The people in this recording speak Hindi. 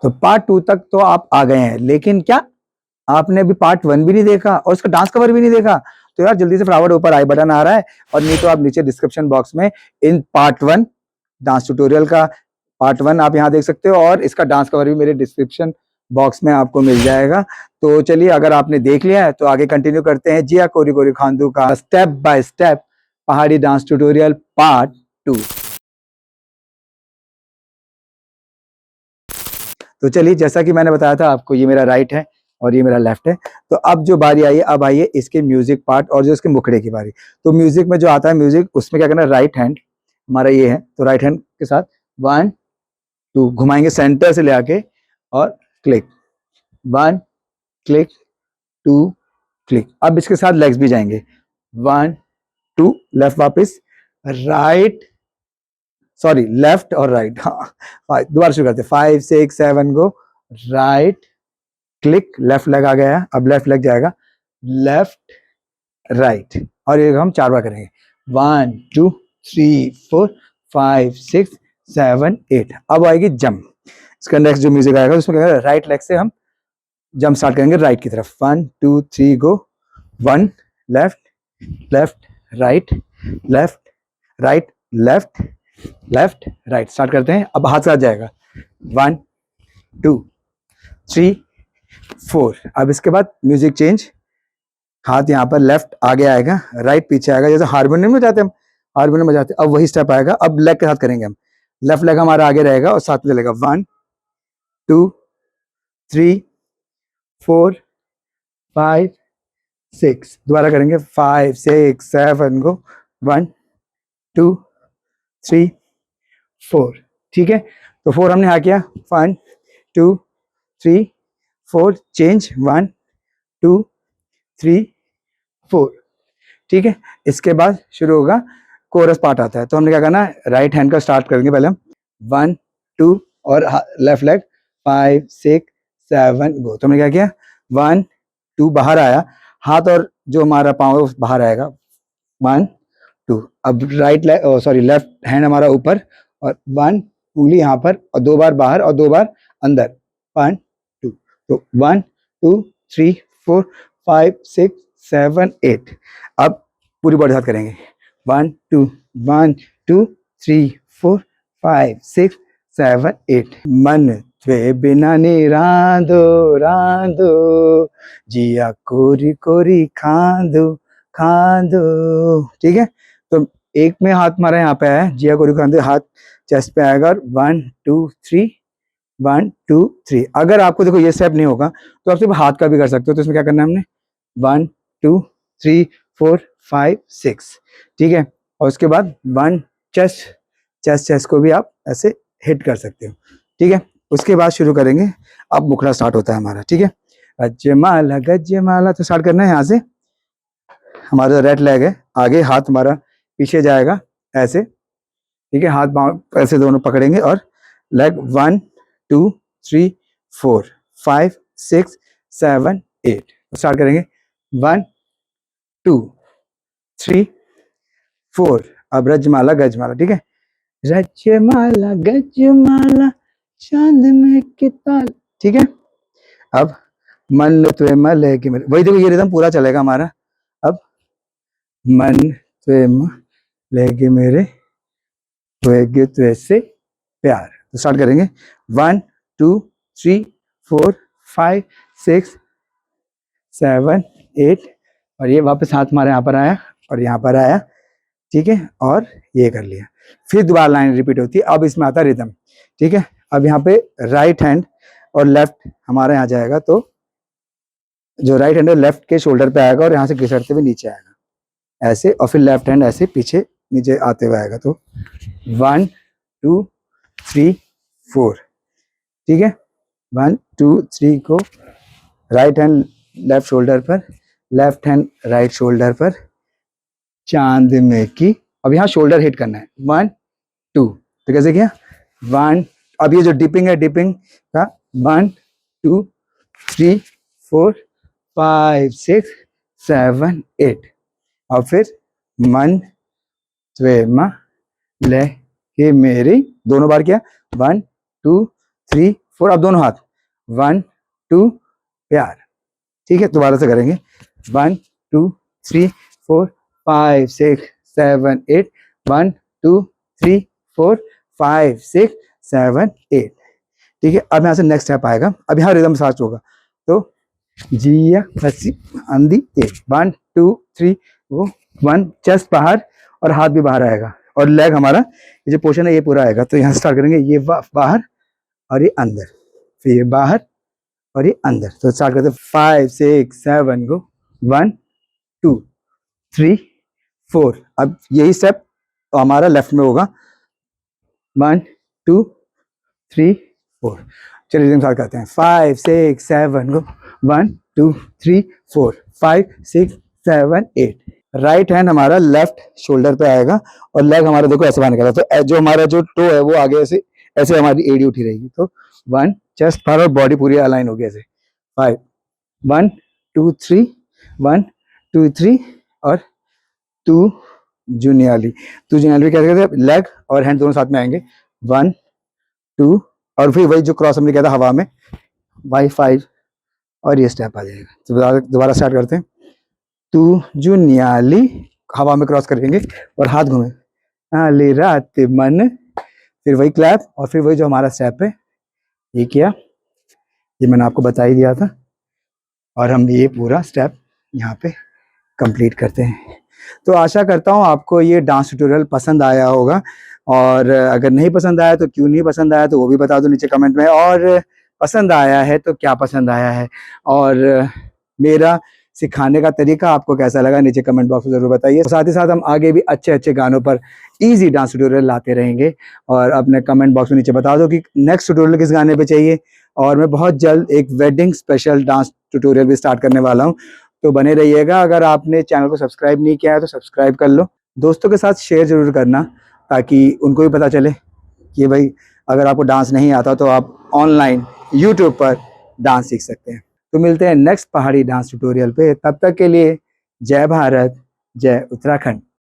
तो पार्ट 2 तक तो आप आ गए हैं, लेकिन क्या आपने अभी पार्ट 1 भी नहीं देखा और उसका डांस कवर भी नहीं देखा? तो यार जल्दी से फटाफट ऊपर आई बटन आ रहा है, और नहीं तो आप नीचे डिस्क्रिप्शन बॉक्स में इन पार्ट 1 डांस ट्यूटोरियल का पार्ट 1 आप यहाँ देख सकते हो, और इसका डांस कवर भी मेरे डिस्क्रिप्शन बॉक्स में आपको मिल जाएगा। तो चलिए, अगर आपने देख लिया है तो आगे कंटिन्यू करते हैं जिया कोरी कोरी खांदू का स्टेप बाय स्टेप पहाड़ी डांस ट्यूटोरियल पार्ट 2। तो चलिए, जैसा कि मैंने बताया था आपको, ये मेरा राइट है और ये मेरा लेफ्ट है। तो अब जो बारी आई है, अब आइए इसके म्यूजिक पार्ट और जो इसके मुखड़े की बारी। तो म्यूजिक में जो आता है म्यूजिक, उसमें क्या करना है, राइट हैंड हमारा ये है, तो राइट हैंड के साथ 1 2 घुमाएंगे सेंटर से ले आके, और क्लिक 1 क्लिक 2 क्लिक। अब इसके साथ लेग्स भी जाएंगे, 1 2 लेफ्ट वापस, राइट सॉरी लेफ्ट और राइट, हाँ दोबारा शुरू करते, 5 6 7 गो, राइट क्लिक, लेफ्ट लेग आ गया, अब लेफ्ट लेग जाएगा, लेफ्ट राइट, और ये हम 4 बार करेंगे, 1 2 3 4 5 6 7 8। अब आएगी जंप। इसका नेक्स्ट जो म्यूजिक आएगा उसमें क्या करेंगे, राइट लेग से हम जंप स्टार्ट करेंगे राइट की तरफ, 1 2 3 गो, 1 left left right left right left left right. Start करते हैं, अब हाथ साथ जाएगा, 1 2 3 4। अब इसके बाद म्यूजिक चेंज, हाथ यहाँ पर लेफ्ट आगे आएगा, राइट पीछे आएगा, जैसे हारमोनियम में जाते हैं हम, हारमोनियम में जाते हैं, अब वही स्टेप आएगा। अब लेग के साथ करेंगे हम, लेफ्ट लेग हमारा आगे रहेगा और साथ में चलेगा, 1 2 3 4 5 6। दोबारा करेंगे, 5 6 7 गो, 1 2 3 4। ठीक है, तो 4 हमने यहाँ किया, 1 2 3 4 चेंज, 1 2 3 4। ठीक है, इसके बाद शुरू होगा कोरस पार्ट आता है। तो हमने क्या करना है, राइट हैंड का स्टार्ट करेंगे पहले हम, 1 2 और लेफ्ट लेग 5 6 7 गो। तो हमने क्या किया, 1 2 बाहर आया, हाथ और जो हमारा पाँव बाहर आएगा, 1 2। अब right leg sorry left hand हमारा ऊपर, और 1 उंगली यहाँ पर, और 2 बार बाहर और 2 बार अंदर, 1 2। तो 1 2 3 4 5 6 7 8। अब पूरी बॉडी साथ करेंगे, 1 2 1 2 3 4 5 6 7 8। मन त्वे बिना नी रांदो रांदो, जिया कोरी कोरी खांदो खांदो। ठीक है, तो एक में हाथ हमारा यहाँ पे है, जिया कोरी खांदो, हाथ चेस्ट पे आएगा, 1 2 3 1 2 3। अगर आपको देखो ये स्टेप नहीं होगा तो आप सिर्फ हाथ का भी कर सकते हो। तो इसमें क्या करना है हमने, 1 2 3 4 5 6। ठीक है, और उसके बाद 1 चेस्ट चेस्ट चेस्ट को भी आप ऐसे हिट कर सकते हो। ठीक है, उसके बाद शुरू करेंगे, अब मुखड़ा स्टार्ट होता है हमारा। ठीक है, गजमाला गजमाला, तो स्टार्ट करना है यहाँ से, हमारा रेड लेग है आगे, हाथ हमारा पीछे जाएगा ऐसे। ठीक है, हाथ पाँव ऐसे दोनों पकड़ेंगे, और लेग 1 2 3 4 5 6 7 8। स्टार्ट करेंगे, 1 2 3 4। अब रजमाला गजमाला। ठीक है, रजमाला गजमाला चांद में के ताल। ठीक है, अब मन त्वे मले के मेरे, वही देखो ये रिदम पूरा चलेगा हमारा। अब मन त्वे लेगे मेरे, त्वेगे त्वे से प्यार। तो स्टार्ट करेंगे, 1 2 3 4 5 6 7 8। और ये वापस हाथ हमारे यहाँ पर आया और यहाँ पर आया। ठीक है, और ये कर लिया, फिर दोबारा लाइन रिपीट होती है। अब इसमें आता है रिदम। ठीक है, अब यहाँ पे राइट हैंड और लेफ्ट हमारे यहाँ जाएगा, तो जो राइट हैंड है लेफ्ट के शोल्डर पे आएगा और यहाँ से घिसटते हुए नीचे आएगा ऐसे, और फिर लेफ्ट हैंड ऐसे पीछे नीचे आते हुए आएगा। तो 1 2 3 4। ठीक है, 1 2 3 को, राइट हैंड लेफ्ट शोल्डर पर, लेफ्ट हैंड राइट शोल्डर पर, चांद में की। अब यहाँ शोल्डर हिट करना है, 1 2। तो कैसे किया, 1। अब ये जो डिपिंग है, डिपिंग का 1 2 3 4 5 6 7 8। और फिर मन त्वे म ले के मेरी, दोनों बार किया, 1 2 3 4, अब दोनों हाथ, 1 2 प्यार, ठीक है। दोबारा से करेंगे, 1 2 3 4 5 6 7 8, 1 2 3 4 5 6 7 8, ठीक है। अब यहाँ से नेक्स्ट स्टेप आएगा, अब यहाँ रिदम स्टार्ट होगा, तो जिया हंसी आंधी तेज, 1 2 3 वो 1, चेस्ट बाहर और हाथ भी बाहर आएगा, और लेग हमारा ये जो पोर्शन है ये पूरा आएगा। तो यहाँ स्टार्ट करेंगे, ये बाहर और ये अंदर, फिर ये बाहर और ये अंदर। तो स्टार्ट करते 5 6 7 गो, 1 2 3 4। अब यही स्टेप तो हमारा लेफ्ट में होगा, 1 2 3 4। चलिए रिदम स्टार्ट करते हैं, 5 6 7 गो, 1 2 3 4 5 6 7 8। राइट हैंड हमारा लेफ्ट शोल्डर पे आएगा और लेग हमारा देखो ऐसे बाहर निकला, तो जो हमारा जो टो है वो आगे ऐसे ऐसे हमारी एड़ी उठी रहेगी। तो 1 चेस्ट बाहर और बॉडी पूरी अलाइन होगी ऐसे, 5 1 2 3 1 2 3 और 2 जुनियाली। तो जुनियाली क्या कहते हैं, लेग और हैंड दोनों साथ में आएंगे, 1 2 और फिर वही जो क्रॉस हमने किया था हवा में, बाई 5 और ये स्टेप आ जाएगा। तो दोबारा स्टार्ट करते हैं, 2 जुनियाली, हवा में क्रॉस करेंगे और हाथ घूमे, आली रात मन, फिर वही क्लैप और फिर वही जो हमारा स्टेप है ये किया, ये मैंने आपको बता ही दिया था। और हम ये पूरा स्टेप यहाँ पे कंप्लीट करते हैं। तो आशा करता हूँ आपको ये डांस ट्यूटोरियल पसंद आया होगा, और अगर नहीं पसंद आया तो क्यों नहीं पसंद आया तो वो भी बता दो नीचे कमेंट में, और पसंद आया है तो क्या पसंद आया है, और मेरा सिखाने का तरीका आपको कैसा लगा नीचे कमेंट बॉक्स में जरूर बताइए। साथ ही साथ हम आगे भी अच्छे अच्छे गानों पर इजी डांस ट्यूटोरियल लाते रहेंगे, और अपने कमेंट बॉक्स में नीचे बता दो कि नेक्स्ट ट्यूटोरियल किस गाने पे चाहिए। और मैं बहुत जल्द एक वेडिंग स्पेशल डांस ट्यूटोरियल भी स्टार्ट करने वाला हूँ, तो बने रहिएगा। अगर आपने चैनल को सब्सक्राइब नहीं किया है तो सब्सक्राइब कर लो, दोस्तों के साथ शेयर जरूर करना ताकि उनको भी पता चले कि भाई अगर आपको डांस नहीं आता तो आप ऑनलाइन यूट्यूब पर डांस सीख सकते हैं। तो मिलते हैं नेक्स्ट पहाड़ी डांस ट्यूटोरियल पे, तब तक के लिए जय भारत, जय उत्तराखंड।